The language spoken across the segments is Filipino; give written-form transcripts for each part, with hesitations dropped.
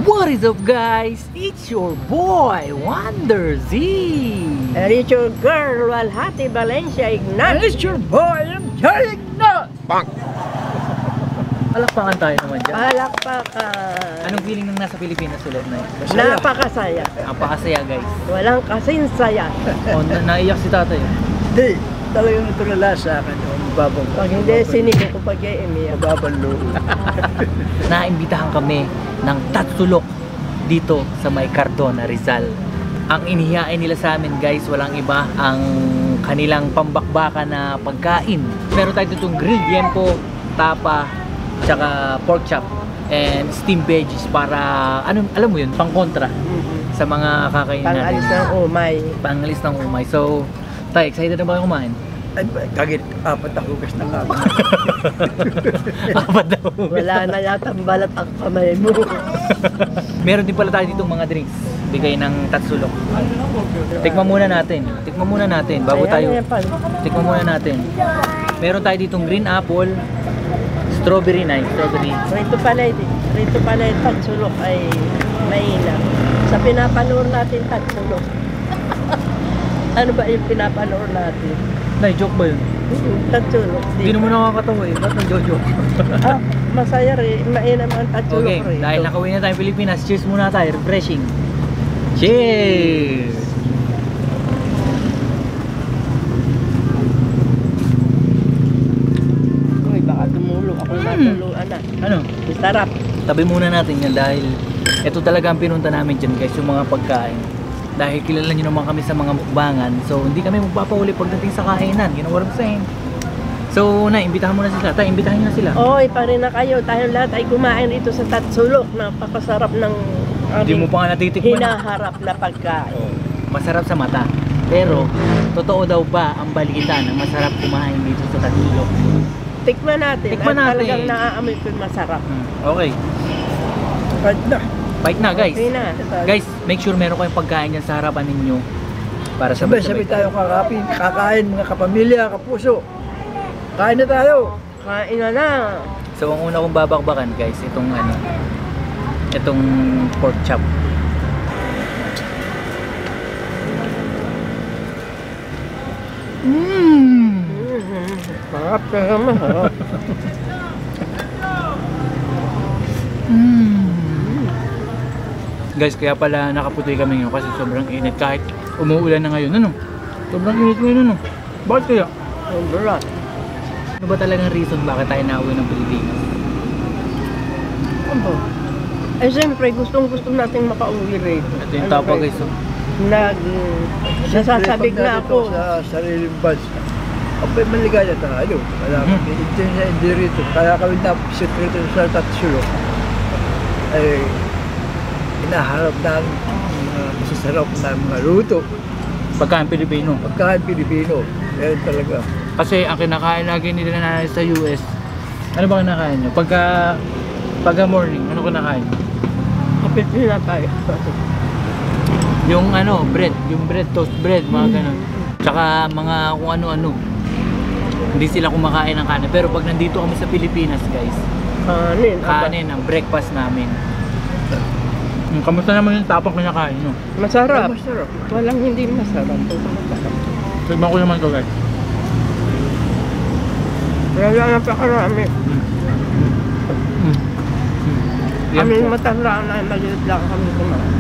What is up, guys? It's your boy Wonder Z. And it's your girl, Walhati Valencia Ignat. And it's your boy Jerry Ignat. Bang! Alakpakan tayo naman dyan. Palakpakan. Anong feeling nung nasa Pilipinas ulit na yun? Napakasaya. Napakasaya, guys. Walang kasing saya. O, naiyak si tatay. Hindi, talagang natulala sa akin yung babang. Pag hindi, sinigo ko pag iimiyak. Babang loob. Naimbitahan kami ng Tatsulok dito sa may Cardona, Rizal. Ang inihain nila sa amin, guys, walang iba ang kanilang pambakbaka na pagkain. Meron tayo ditong grilled yempo, tapa, tsaka pork chop and steamed veggies para, alam mo yun, pang kontra sa mga kakainin natin. Pangalis ng umay. Pangalis ng umay. So, tayo, excited na ba kayo kumain? Ay, kagit, apat na hugas na kami. Apat na hugas. Wala na yata ang balat ang kamay mo. Meron din pala tayo ditong mga drinks. Bigay ng Tatsulok. Tikman muna natin. Tikman muna natin bago tayo. Tikman muna natin. Meron tayo ditong green apple, strawberry na, strawberry. Rito pala yung Tatsulok ay mahina. Sa pinapanood natin Tatsulok. Ano ba yung pinapanood natin? Nay, joke ba yun? Tatsulok. Hindi naman nakakatawa eh. Ba't nag-joke? Masaya rin. Mainam ang Tatsulok Okay, rin. dahil nakauwi na tayo Pilipinas, cheers muna tayo. Refreshing. Cheers! Uy, baka tumulong ako natuluan na. Ano? Sarap. Tabi muna natin yan dahil ito talaga ang pinunta namin dyan, guys, yung mga pagkain. Dahil kilala nyo naman kami sa mga mukbangan, so hindi kami magpapauli pagdating sa kainan. You know what I'm saying? So, imbitahan mo na sila. Tayo, imbitahan nyo na sila. Oy, pare na kayo. Tayong lahat ay kumain dito sa Tatsulok. Napakasarap ng Hindi mo pa nga natitikman. hinaharap na pagkain. Masarap sa mata. Pero, totoo daw ba ang balita na masarap kumain dito sa Tatsulok? Tikman natin. Tikman At natin. talagang naaamoy ko yung masarap. Okay. Kahit na. Bike na, guys. Okay na. Guys, make sure meron kayong pagkain dyan sa harapan ninyo. Para Sabay-sabay tayo kakain, mga kapamilya, kapuso. Kain na tayo. Kain na na. So, ang una kong babakbakan, guys, itong pork chop. Sarap ka masarap. Guys, kaya pala nakaputi kami ngayon kasi sobrang init kahit umuulan na ngayon. Ano? Sobrang init ngayon, ano? Bakit kaya? Sobra. Ano ba talagang reason bakit tayo nauwi ng Pilipinas? Ano? Eh, siyempre, gustong-gusto nating makauwi rito. Ito yung tapa, guys. Oh. Nasasabig Siyempre, na pag ako. Sa sariling bus. Abay, maligaya tayo. Wala kami hindi rito. Kaya kami napisit rito sa Tatsulok. Ay, inaharap na mga masasarap na mga luto. Pagkain Pilipino. Pagkain Pilipino. Meron talaga. Kasi ang kinakain lagi nila na sa US, ano ba kinakain nyo? Pagka morning, ano kinakain nyo? Kapit na tayo. Yung bread, toast bread, mga ganun. Tsaka mga kung ano-ano. Hindi sila kumakain ng kanin. Pero pag nandito kami sa Pilipinas, guys, kanin ang breakfast namin. Kamusta naman yung tapang kinakain nyo? Masarap. Masarap. Walang hindi masarap. Masarap. Tignan ko naman ito, guys. Wala napakarami. Kaming matandaan na maliit lang kami kumain.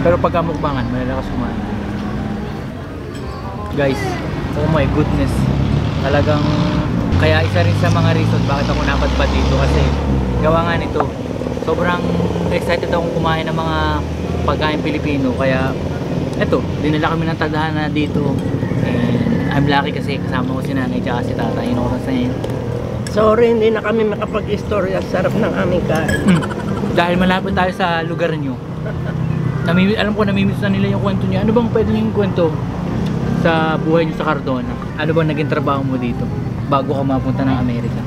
Pero pagka mukbangan, malalakas kumain. Guys, oh my goodness. Talagang, kaya isa rin sa mga reason bakit ako napadpad dito kasi gawa nga nito. Sobrang excited akong kumain ng mga pagkain Pilipino. Kaya, eto, dinala kami ng tadhana dito. And I'm lucky kasi kasama ko si nanay at si tatay. You know what I'm saying? Sorry, hindi na kami makapag-istorya. Sarap ng aming kain. Dahil malapit tayo sa lugar nyo. Alam ko, namimiss na nila yung kwento niya. Ano bang pwede nyo yung kwento sa buhay nyo sa Cardona? Ano bang naging trabaho mo dito bago ka mapunta ng Amerika?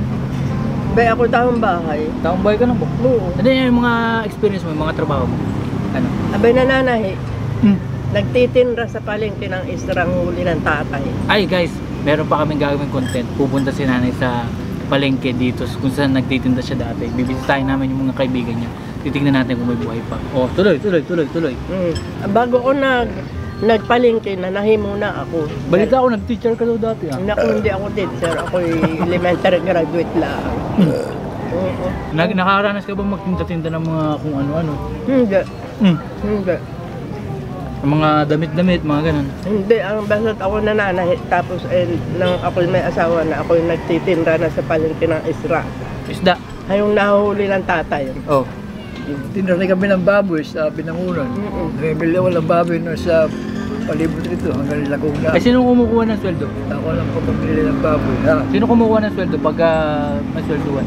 Abay ako taong bahay. Taong bahay ka na po. Oo. Ano yung mga experience mo, yung mga trabaho mo? Ano? Abay nananahi. Hmm. Nagtitinda sa palengke ng israng huli ng tatay. Ay guys, meron pa kaming gagawin content. Pupunta si nanay sa palengke dito kung saan nagtitinda siya dati. Bibisitahin namin yung mga kaibigan niya. Titignan natin kung may buhay pa. Oh, tuloy. Bago ko nagpalengke, nanahi muna ako. Balita ako, nag-teacher ka daw dati ah. Naku, hindi ako teacher. Ako'y elementary graduate lang. Oo. Nakaranas ka ba magtinda-tinda ng mga kung ano-ano? Hindi. Hmm. Hindi. Yung mga damit-damit, mga ganun. Hindi, ang basta't ako nananahi. Tapos nang ako'y may asawa na, ako'y nagtitinda na sa palengke ng Isra. Isda. Ayong nahuli ng tatay. Oh. Tinari kami ng baboy sa Binangunan. Namimili ako ng baboy na sa palibot rito hanggang Laguna. Eh, sino kumukuha ng sweldo? Ako lang po pamili ng baboy. Ha? Sino kumukuha ng sweldo pagka may sweldoan?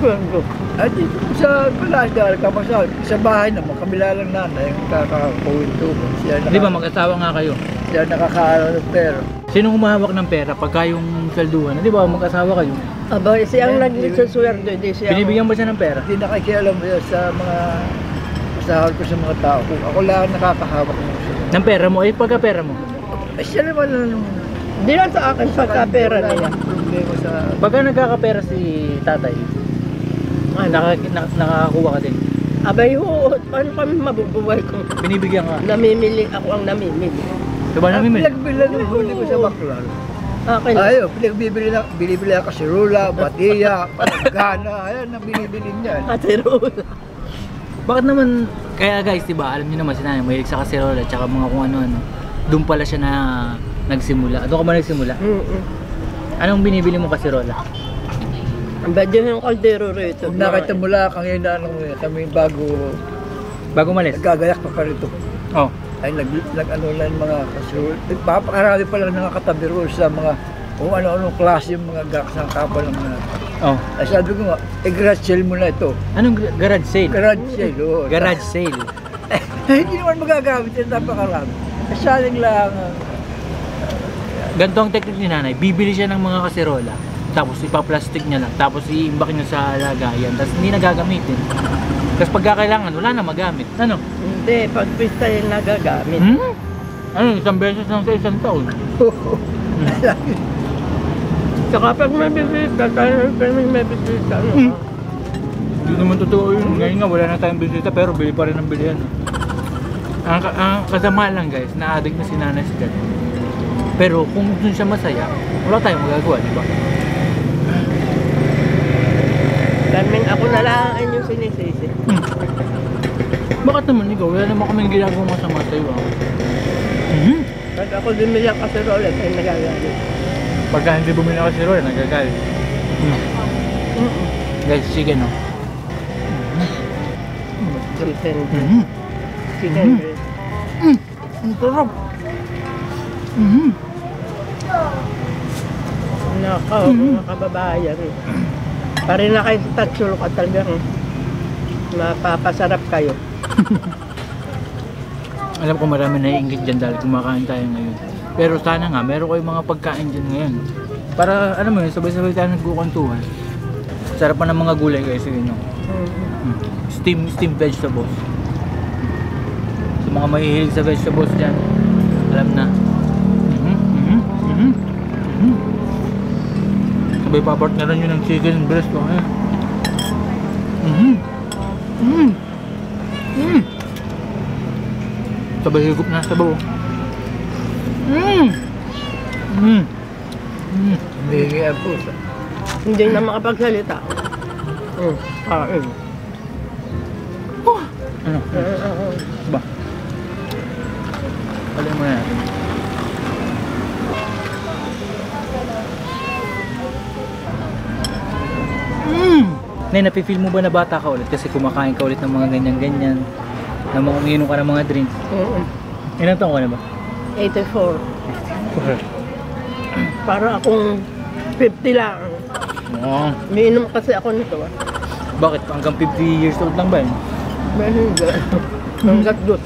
Sweldo. At dito sa Palada, kapasal, sa bahay naman, kabila lang nanay, yung kakakawin tubo. Di ba mag-asawa nga kayo? Siya nakakaano ng pera. Sino humahawak ng pera pagka yung sweldoan? Di ba mag-asawa kayo? Aba, siyang nagsusweldo, di siya. Binibigyan ba siya ng pera? Hindi nakikialam mo sa mga kasahal ko sa mga tao. Kung ako lang nakakahawak mo siya. Ng pera mo? Eh, pagka pera mo? Eh, siya naman ang Di lang sa akin pagka-pera niya. problema sa... Pagka nagkakapera si tatay, nakakakuha ka din. Abay, paano kami mabubuhay kung Binibigyan ka. namimili, ako ang namimili. Diba namin? Pinagbilan ng huli ko sa baklan. Akin. Ayaw, binibili ako kasirula, batiya, panagana, ayan ang binibili niyan. Katirula. Bakit naman, kaya guys, diba, alam niyo naman si nanay, mahilig sa kaserola, tsaka mga kung ano-ano. Doon pala siya na nagsimula. Doon ka ba nagsimula? Anong binibili mo kaserola? Ang badyo yung kaldero rito. Kung nakita mo lang, kang inaano kami bago Bago malis? nagagayak pa rito. Oh. Ay nag-ano lang mga kasirula. Papakarami pa lang nakakatabi roon sa mga kung ano-anong klase yung mga gaksang kapal ng mga... Oh. Ay sabi ko nga, garage sale mo na ito. Anong garage sale? Garage sale, oo. Garage sale. Hindi naman magagamit yan, napakarami. Saling lang. Ganito ang technique ni nanay. Bibili siya ng mga kaserola, tapos ipaplastic niya lang, tapos iimbak niya sa lagayan, tapos hindi nagagamitin. Tapos pagkakailangan, wala na magamit. Ano? Hindi, pag pista yung nagagamit. Ano, isang beses lang sa isang taon. Saka pag may bisita, tayo may bisita. Hindi naman totoo yun. Ngayon nga, wala na tayong bisita, pero bili pa rin ang bilihan. Ang kasama lang guys, na-addict na si nanay sa ganun. Pero kung dun siya masaya, wala tayong magagawa, di ba? Kaming ako na lang yung sinisisi. Bakit naman ikaw? Wala naman kaming ginagawa masama sa'yo. Pag ako bumili ang kaserola, tayo nagagamit. Pagka hindi bumili ako si Roy, nagagalit. Guys, chicken no? Chicken. Mm-hmm. Chicken. Ang sarap! Nako, mga kababayan. Pare na kayo sa Tatsulok at talagang mapapasarap kayo. Alam ko marami naiinggit dyan dahil kumakain tayo ngayon. Pero sana nga, meron kayong mga pagkain dyan ngayon. Para, alam mo yun, sabay-sabay tayo nagkukantuhan. Sarap pa ng mga gulay guys, yun no? Steamed vegetables. Sa mga mahihilig sa vegetables dyan, alam na. Sabay papartneran nyo ng chicken and breast. Oh, sabay higup na sa bawo. Humihingi ang puso. Hindi na makapagsalita. Kain. Ano? Ba? Alin mo na natin. Nay, napifeel mo ba na bata ka ulit? Kasi kumakain ka ulit ng mga ganyan-ganyan. Na mga umiinom ka ng mga drinks. Ilang taon ka na ba? 84. Para akong 50 lang. Oo. Miinom kasi ako nito. Bakit? Hanggang 50 years old lang ba yun? May hindi. Hanggat dot.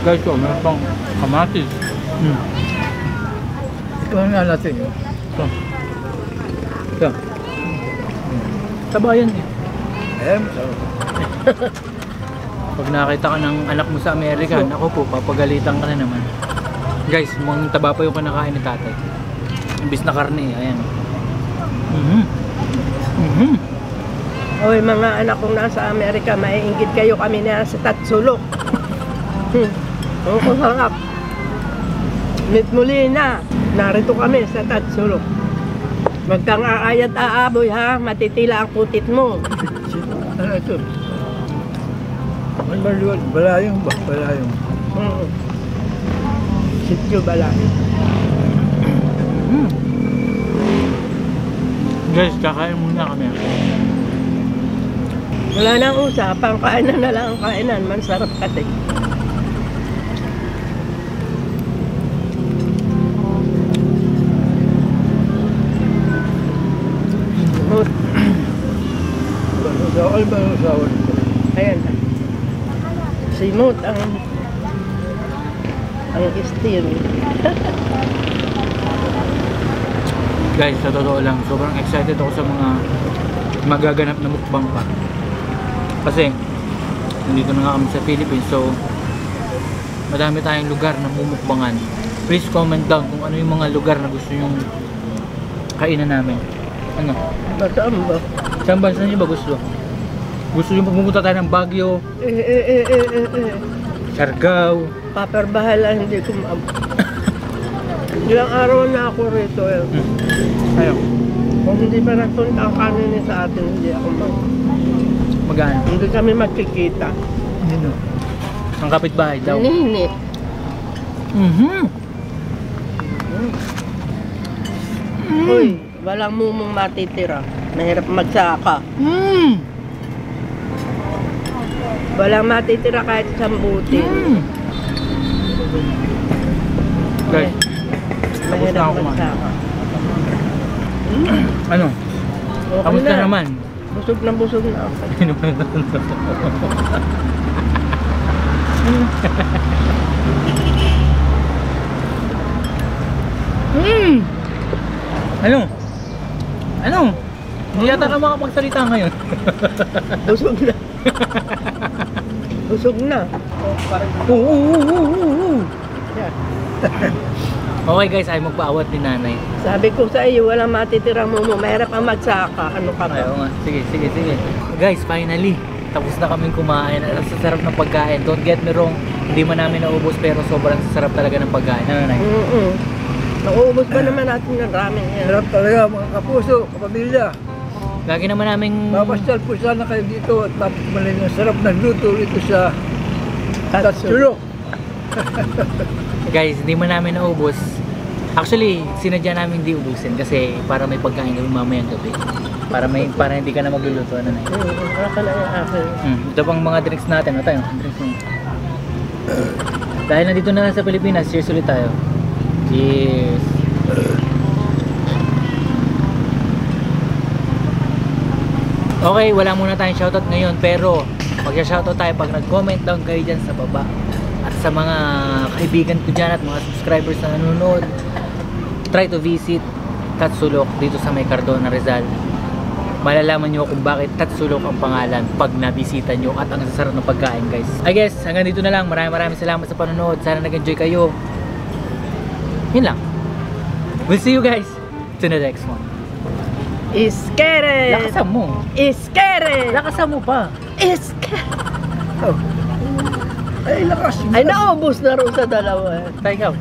Guys, so, meron pang kamatis. Ito nga natin yun. Ito. Tabayan eh. Eh, masarap. Pag nakita ka ng anak mo sa Amerika, ako po, papagalitan ka na naman. Guys, mukhang taba pa yung kinakain ni tatay. Imbis na karne eh, ayan. Oy, mga anak kong nasa Amerika, maiinggit kayo kami na sa Tatsulok. Ang sarap. Meet muli na. Narito kami sa Tatsulok. Huwag kang aayat aaboy ha, matitila ang putit mo. Ano ito? Ano ba liwan? Balayong ba? Balayong. Sityo balay. Guys, kakain muna kami. Wala nang usapang, kainan na lang ang kainan. Mansarap kasi. Simot. Ano ba ang usawan? Ayan. Simot ang steam. Guys, sa totoo lang, sobrang excited ako sa mga magaganap na mukbang pa. Kasi, nandito na nga kami sa Philippines, so madami tayong lugar na mumukbangan. Please comment down kung ano yung mga lugar na gusto nyong kainan namin. Ano? Basaan ba? Saan bansa niyo ba gusto? Gusto nyo pumunta tayo ng Baguio, Siargao? Paperbahala, hindi ko Ilang araw na ako rito eh. Ayaw. Kung hindi pa nagpunta ang kanin sa atin, hindi ako Magano? Hindi kami magkikita. Nino? Ang kapitbahay daw. Nini. Uy, walang mumong matitira. Mahirap magsaka. Walang matitira kahit isang buti. Guys, tapos na ako kumain. magsaka. Ano? Okay Kamusta na. naman? Busog na ako. Ano? Ano? Hindi yata ka makapagsalita ngayon. Busog na. Busog na. Yeah. Okay guys, ay magpaawat ni nanay. Sabi ko sa iyo, walang matitirang mumo. Mahirap ang magsaka. Ano ka ba? Ayaw nga. Sige. Guys, finally, tapos na kaming kumain. Ang sasarap ng pagkain. Don't get me wrong, hindi man namin naubos pero sobrang sasarap talaga ng pagkain. Ano nanay? Nauubos ba naman natin ng ramen yan? Sarap talaga mga kapuso, kapamilya. Lagi naman naming... Mapasyal po sana kayo dito at mapumalay ng sarap ng luto dito sa Tatsulok. Guys, hindi man namin naubos. Actually, sinadya namin hindi ubusin kasi para may pagkain kami mamayang gabi. Para hindi ka na magluluto. Ano na yun? Wala na yung akin. Ito pang mga drinks natin. Ano tayo? Drinks mo. Dahil nandito na sa Pilipinas, cheers ulit tayo. Cheers! Okay, wala muna tayong shoutout ngayon pero magsa-shoutout tayo pag nag-comment down kayo dyan sa baba. At sa mga kaibigan ko dyan at mga subscribers na nanonood, try to visit Tatsulok dito sa may Cardona, Rizal. Malalaman nyo kung bakit Tatsulok ang pangalan pag nabisita nyo at ang sasarap ng pagkain guys. I guess hanggang dito na lang. Maraming salamat sa panonood. Sana nag-enjoy kayo. Yun lang. We'll see you guys to the next one. Iskere! Lakasan mo. Iskere! Lakasan mo pa. Iskere! Oh. Ay, lakas. Ay, naubos na rin sa dalawa. Tayo ikaw.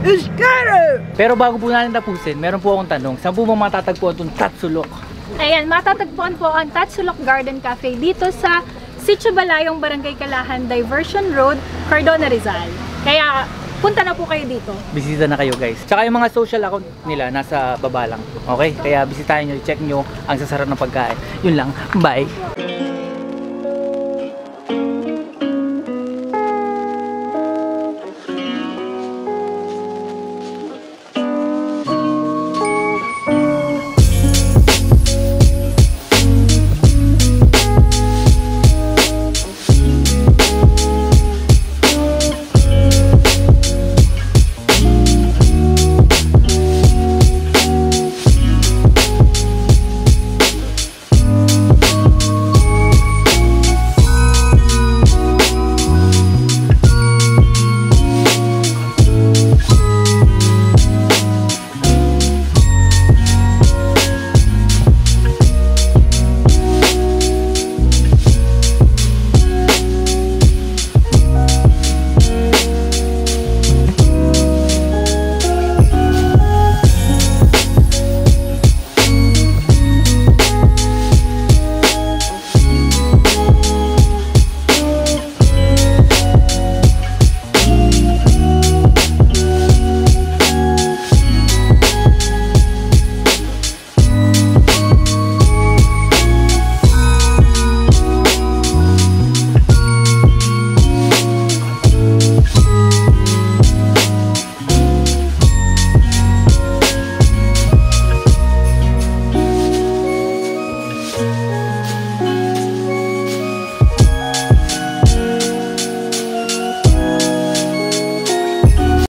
Iskere! Pero bago po natin tapusin, meron po akong tanong. Saan po ba matatagpuan itong Tatsulok? Ayan, matatagpuan po ang Tatsulok Garden Cafe dito sa Sitio Balayong, Barangay Kalahan, Diversion Road, Cardona, Rizal. Kaya punta na po kayo dito. Bisita na kayo guys. Tsaka yung mga social account nila nasa baba lang. Okay? Kaya bisitahin nyo, check nyo ang sasarap ng pagkain. Yun lang. Bye!